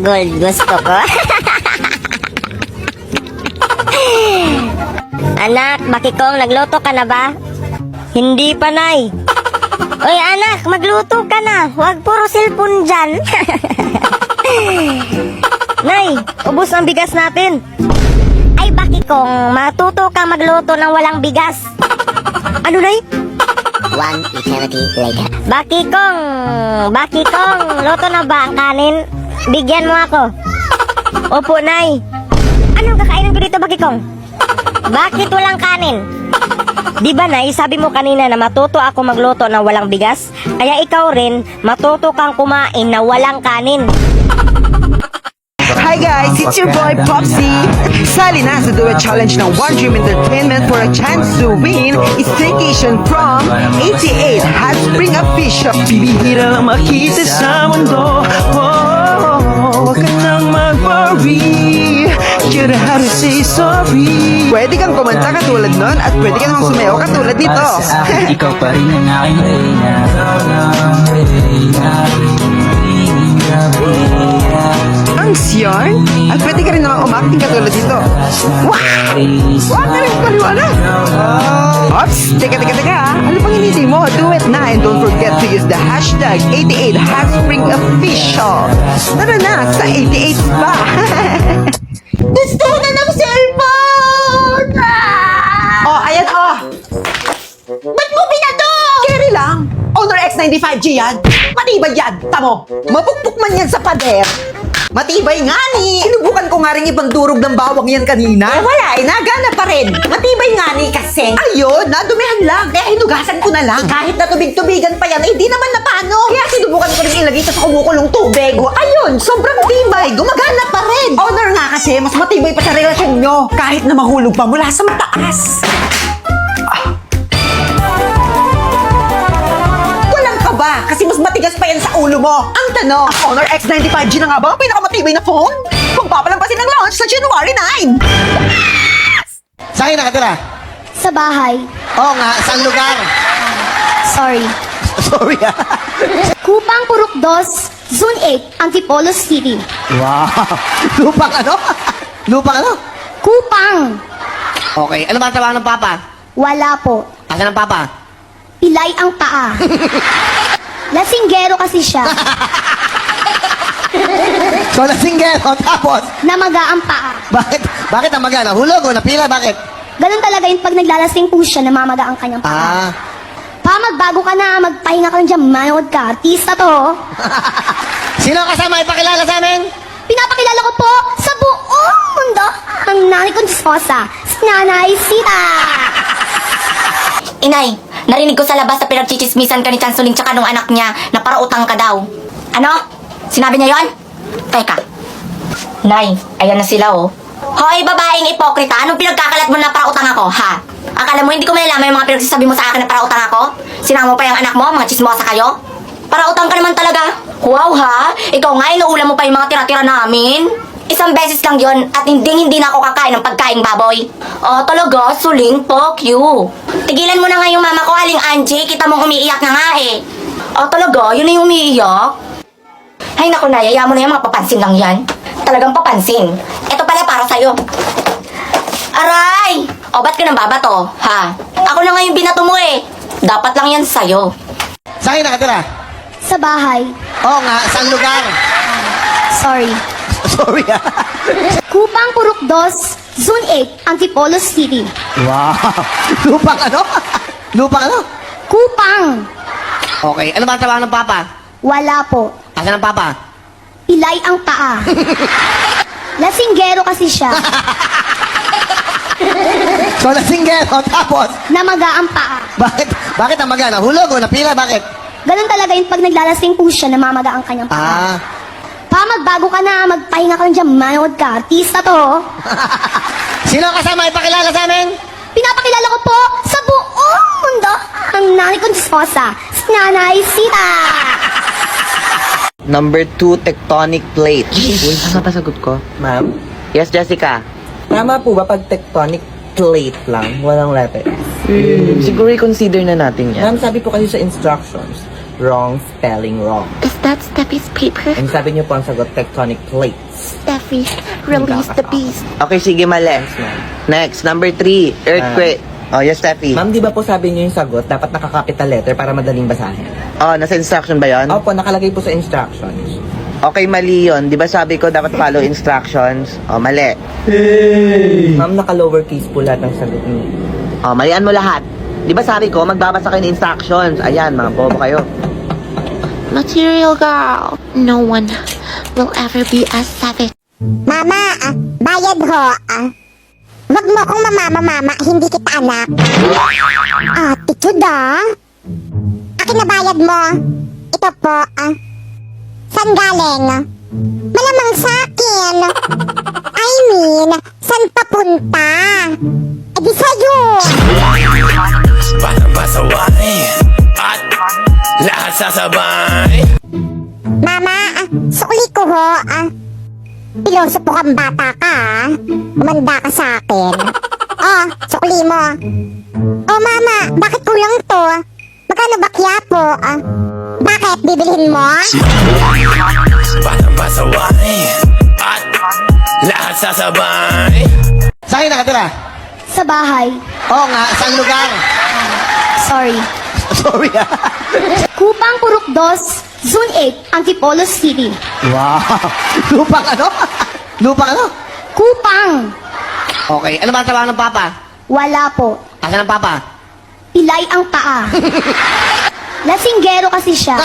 Gold gusto ko. Anak, bakikong, nagluto ka na ba? Hindi pa, Nay. Oy, anak, magluto ka na. Huwag puro cellphone dyan. Nay, ubos ang bigas natin. Ay, bakikong, matuto kang magluto ng walang bigas. Ano, Nay? One eternity later. Bakikong, luto na ba ang kanin? Bigyan mo ako. Opo, Nay. Anong kakainin ko dito, bakikong? Bakit walang kanin? Di ba, Nay, sabi mo kanina na matuto ako magluto ng walang bigas? Kaya ikaw rin, matuto kang kumain na walang kanin. Hi guys, it's your boy Popsy. Sali na sa duet challenge ng One Dream Entertainment for a chance to win is staycation from 88 Hot Spring Official. Bihira lang makita sa mundo. Huwag ka nang mag-worry. You don't have to say sorry. Pwede kang kumanta katulad nun at pwede kang sumayaw katulad nito. Para sa akin, ikaw pa rin ang aking reyna. Ang siyon? At pwede ka rin naman umakting katulad dito. Wow! Wow, talagang paliwanag! Ops! Teka. Ano pang hinintay mo? Do it na and don't forget to use the hashtag 88 HotSpringOfficial. Tara na sa 88 Spa! Gusto ko na ng cellphone! Oh, ayan oh! Ba't mo binato? Carry lang! Honor X95G yan! Matibay yan! Tamo! Mapukpuk man yan sa pader! Matibay nga ni! Sinubukan ko nga rin ibang durog ng bawang yan kanina. Wala, nagana pa rin. Matibay nga ni kasi. Ayun, nadumihan lang. Kaya hinugasan ko na lang. Kahit natubig-tubigan pa yan, di naman na paano. Kaya sinubukan ko rin ilagay sa kumukulong tubig. Oh, ayun, sobrang tibay. Gumagana pa rin. Honor nga kasi, mas matibay pa sa relasyon nyo. Kahit na mahulog pa mula sa mataas. Walang ka ba? Kasi mas matigas pa yan sa ulo mo. Ang tanong, ang Honor X95G na nga ba ang pinakamatibay na phone? Kung papalampasin ng launch sa January 9. Saan kayo nakatira? Sa bahay. Oo nga, saan lugar? Sorry. Sorry ah. Kupang Purok 2, Zone 8, Antipolo City. Wow. Lupang ano? Lupang ano? Kupang. Okay, ano ba ang trabaho ng papa? Wala po. Asan ang papa? Pilay ang paa. Lasinggero kasi siya. So, nasinggero, tapos? Namaga ang paa. Bakit ang maga? Nahulog o napila? Bakit? Ganun talaga yun pag naglalasing po siya, namamaga ang kanyang paa. Ah. Pa, magbago ka na, magpahinga ka lang dyan, manood ka. Artista to. Sino ang kasama? Ipakilala sa amin? Pinapakilala ko po sa buong mundo ang nanay kong disposa, si Nanay Sita. Inay, narinig ko sa labas na pinagchichismisan ka ni Chansuling tsaka nung anak niya na parautang ka daw. Ano? Sinabi niya yon? Teka. Nay, ayan na sila oh. Hoy, babaeng ipokrita, anong pinagkakalat mo na parautang ako, ha? Akala mo hindi ko malalaman yung mga pinagsasabi mo sa akin na parautang ako? Sinama mo pa yung anak mo, mga chismosa kayo? Parautang ka naman talaga. Wow ha, ikaw nga inuulam mo pa yung mga tira-tira namin. Isang beses lang yon at hindi na ako kakain ng pagkaing baboy. Oh, talaga, Suling, fuck you. Tigilan mo na nga yung mama ko, Aling Angie, kita mong umiiyak na nga eh. Oh, talaga, yun na yung umiiyak? Ay naku, nayaya mo na yung mga papansin lang yan. Talagang papansin. Ito pala para sa'yo. Aray! O, ba't ka nang babato, ha? Ako na nga yung binato mo eh. Dapat lang yan sa'yo. Saan kayo nakatira? Sa bahay. Oo nga, saan lugar? Sorry. Sorry ah. Kupang Purok 2, Zone 8, Antipolo City. Wow. Lupang ano? Lupang ano? Kupang. Okay, ano ba ang trabaho ng papa? Wala po. Asan ang papa? Pilay ang paa. Lasinggero kasi siya. So, nasinggero, tapos? Namaga ang paa. Bakit ang maga? Nahulog o napila? Bakit? Ganun talaga yun pag naglalasing po siya, namamaga ang kanyang paa. Ah. Pa, magbago ka na, magpahinga ka lang dyan, manood ka. Artista to. Sino ang kasama? Ipakilala sa amin? Pinapakilala ko po sa buong mundo ang nanay kong disposa, si Nanay Sita. Number 2, tectonic plate. Uy, tama ba sagot ko? Ma'am, Yes, Jessica. tama po ba pag tectonic plate lang, walang letter? Siguro i-consider na natin yan. Ma'am, sabi po kasi sa instructions, Wrong spelling wrong. Is that Steffi's paper? And sabi niyo po ang sagot, tectonic plates. Steffi, release the beast. Okay, sige, mali. Next, number 3, earthquake. Oh, yes, Steffi. Ma'am, di ba po sabi niyo yung sagot, dapat naka-capital letter para madaling basahin? Oh, nasa instruction ba yon? Opo, nakalagay po sa instructions. Okay, mali yon. Di ba sabi ko dapat follow instructions? Oh, mali. Ma'am, naka-lowercase po lahat ng sagot niyo. Oh, malian mo lahat. Di ba sabi ko, magbabasa kayo ng instructions? Ayan, mga bobo kayo. Material girl. No one will ever be as savage. Mama, bayad ho. Wag mo akong mama, hindi kita anak. Attitude Akin na bayad mo. Ito po, saan galing? Malamang sa akin. I mean, saan papunta? E di sa'yo. Parang pasaway at lahat sasabay. Mama, sukli ko ho. Pilosopo kang bata ka, umanda ka sa akin. Sukli mo. Mama, bakit kulang to? Magkano bakya po? Bakit? Bibilhin mo? Parang pasaway at lahat sasabay. Saan kayo nakatira? Sa bahay. Oo nga, saan lugar? Sorry. Sorry Kupang Purok 2, Zone 8, Antipolo City. Wow. Lupang ano? Lupang ano? Kupang! Okay, ano ba ang trabaho ng papa? Wala po. Asan ang papa? Pilay ang paa. Lasinggero kasi siya.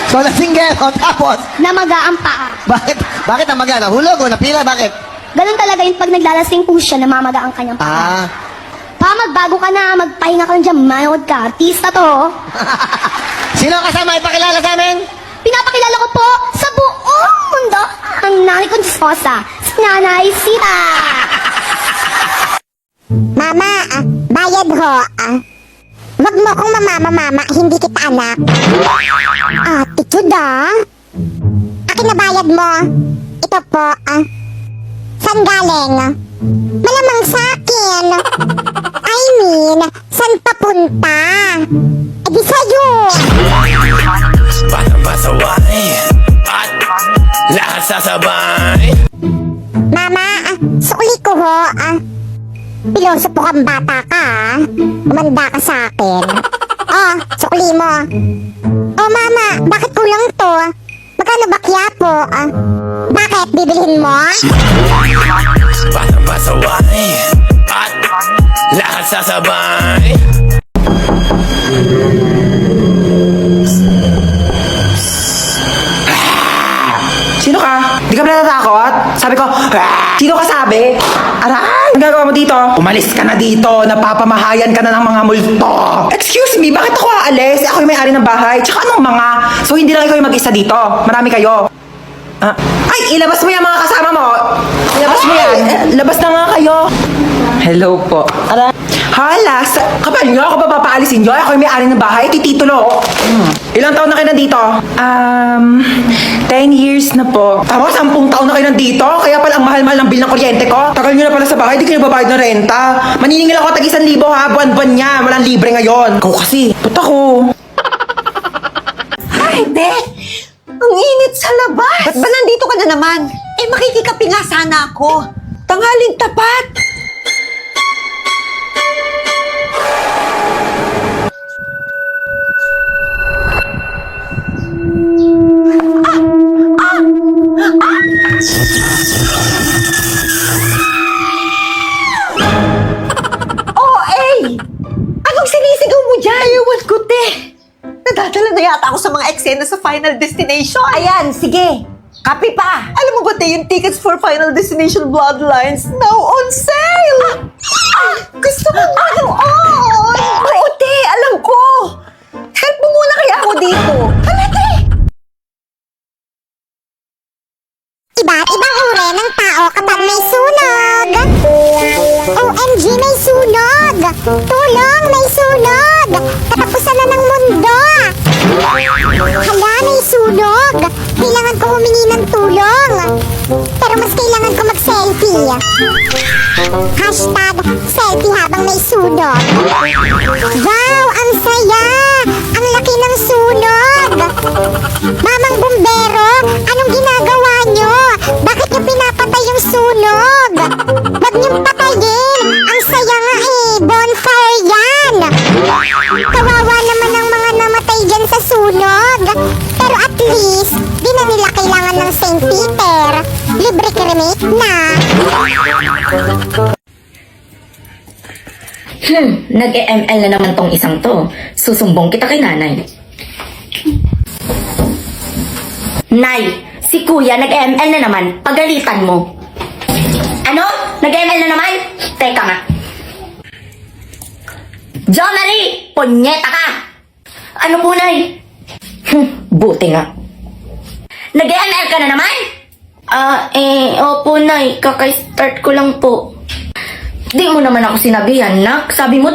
So, lasinggero, tapos, Namaga ang paa. bakit ang magana? Hulog o napila, bakit? Ganun talaga yun pag naglalasing po siya, namamaga ang kanyang paa. Pa, magbago ka na, magpahinga ka lang dyan, manood ka. Artista to. Sino ang kasama ipakilala sa amin? Pinapakilala ko po sa buong mundo ang nanay kong disposa, si Nanay Sita. Mama, bayad ho. Wag mo akong mama, hindi kita anak. Attitude Akin na bayad mo. Ito po, saan galing? Malamang sa akin. I mean, saan papunta? E di sa'yo. Parang pasaway at lahat sasabay. Mama, sukli ko ho. Pilosopo kang bata ka, umanda ka sa akin. Sukli mo. Mama, bakit kulang to? Magkano bakya po? Bakit? Bibilhin mo? Parang pasaway at lahat sasabay. Sino ka? Di ka ba natatakot? Sabi ko, sino ka sabi? Aray! Ang gagawa mo dito? Umalis ka na dito. Napapamahayan ka na ng mga multo. Excuse me, bakit ako aalis? Ako yung may-ari ng bahay. Tsaka anong mga? So hindi lang ikaw yung mag-isa dito. Marami kayo. Ay, ilabas mo yan mga kasama mo. Ilabas mo yan. Labas na nga kayo. Hello po. Hala, kapal nyo, ako ba papaalisin nyo? Ako yung may-ari ng bahay, titulo. Ilang taon na kayo nandito? 10 years na po. Tama, 10 taon na kayo nandito? Kaya pala ang mahal-mahal ng bill ng kuryente ko? Tagal nyo na pala sa bahay, di kayo babayad ng renta. Maniningil ako tag 1,000 ha, buwan-buwan niya. Walang libre ngayon. Ikaw kasi, puta ko. Ay, hindi! Ang init sa labas! Ba't ba nandito ka na naman? Makikikapi nga sana ako. Tanghaling tapat! Anong sinisigaw mo dyan? Ewan ko, te. Nadadala na yata ako sa mga eksena sa Final Destination. Ayan, sige. Kapi pa. Alam mo ba, te, yung tickets for Final Destination Bloodlines now on sale. Gusto mo manood? Oo, te, alam ko. Help mo muna kaya ako dito. Hala, te. Iba't ibang uri ng tao kapag may sunog. OMG, may sunog! Tulong, may sunog! Katapusan na ng mundo! Hala, may sunog! Kailangan ko humingi ng tulong! Pero mas kailangan ko mag-selfie. Hashtag selfie habang may sunog. Wow, ang saya! laki ng sunog! Mamang bumbero, anong ginagawa nyo? Bakit nyo pinapatay yung sunog? Huwag niyong patayin! Ang saya nga bonfire yan! Kawawa naman ang mga namatay dyan sa sunog. Pero at least, di na nila kailangan ng St. Peter. Libre cremate na. Nag-ML na naman tong isang to. Susumbong kita kay nanay. Nay, si kuya nag-ML na naman. Pagalitan mo. Ano? Nag-ML na naman? Teka nga. John Marie! Punyeta ka! Ano po, Nay? Buti nga. Nag-ML ka na naman? Opo, Nay. Kaka-start ko lang po. Di mo naman ako sinabihan, nak. Sabi mo,